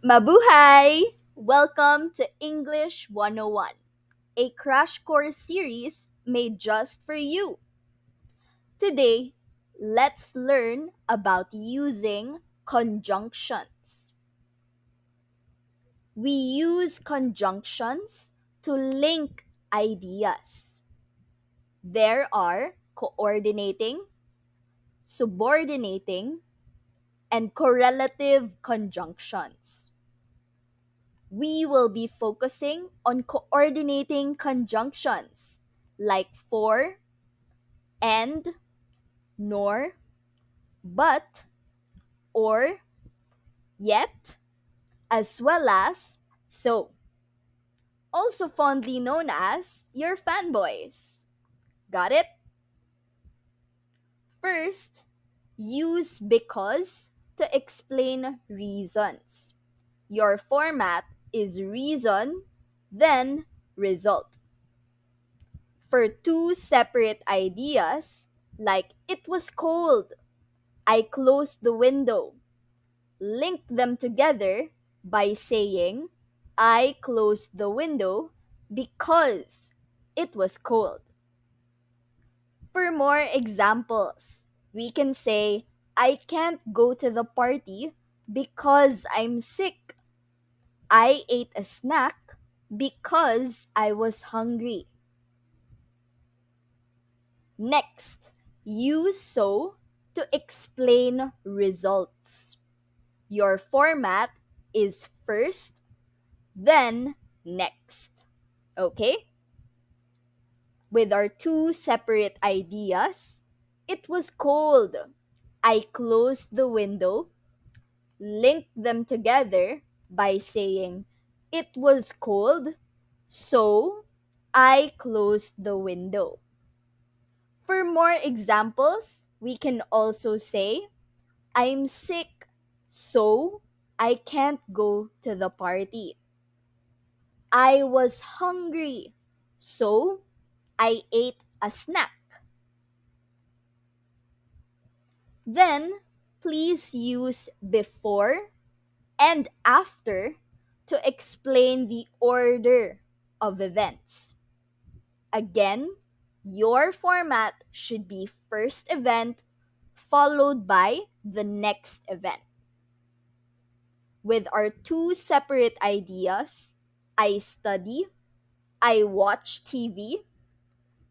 Mabuhay! Welcome to English 101, a crash course series made just for you. Today, let's learn about using conjunctions. We use conjunctions to link ideas. There are coordinating, subordinating, and correlative conjunctions. We will be focusing on coordinating conjunctions like for, and, nor, but, or, yet, as well as so, also fondly known as your fanboys. Got it? First, use because to explain reasons. Your format is reason, then result. For two separate ideas, like it was cold, I closed the window, link them together by saying I closed the window because it was cold. For more examples, we can say I can't go to the party because I'm sick. I ate a snack because I was hungry. Next, use so to explain results. Your format is first, then next. Okay? With our two separate ideas, it was cold. I closed the window, link them together by saying it was cold, so I closed the window. For more examples, we can also say I'm sick, so I can't go to the party. I was hungry, so I ate a snack. Then, please use before and after to explain the order of events. Again, your format should be first event followed by the next event. With our two separate ideas, I study, I watch TV,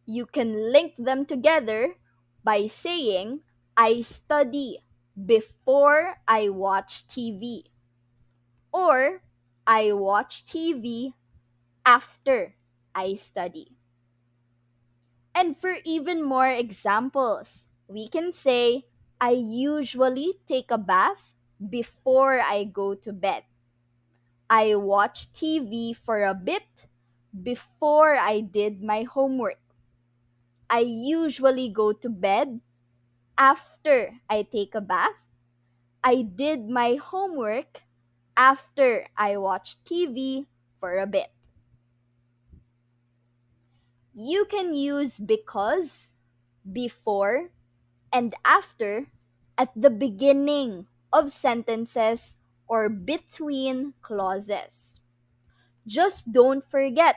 you can link them together by saying I study before I watch TV, or I watch TV after I study. And for even more examples, we can say I usually take a bath before I go to bed. I watched TV for a bit before I did my homework. I usually go to bed after I take a bath. I did my homework after I watched TV for a bit. You can use because, before, and after at the beginning of sentences or between clauses. Just don't forget,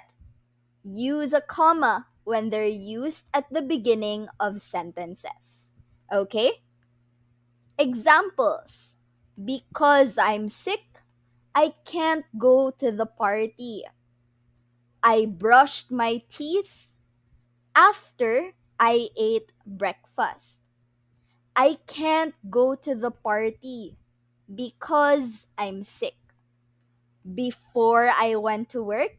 use a comma when they're used at the beginning of sentences. Okay? Examples. Because I'm sick, I can't go to the party. I brushed my teeth after I ate breakfast. I can't go to the party because I'm sick. Before I went to work,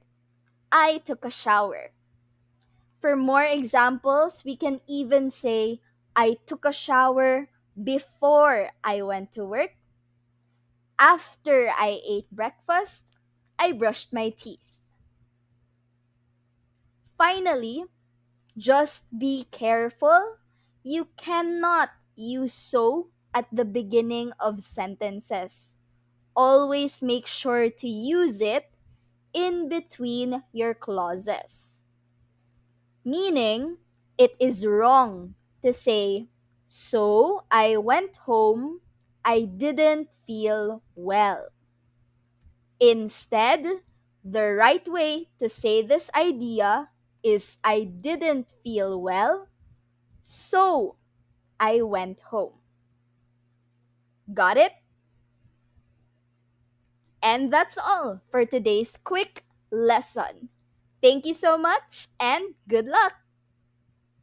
I took a shower. For more examples, we can even say, I took a shower before I went to work. After I ate breakfast, I brushed my teeth. Finally, just be careful. You cannot use so at the beginning of sentences. Always make sure to use it in between your clauses. Meaning, it is wrong to say, so I went home, I didn't feel well. Instead, the right way to say this idea is I didn't feel well, so I went home. Got it? And that's all for today's quick lesson. Thank you so much and good luck!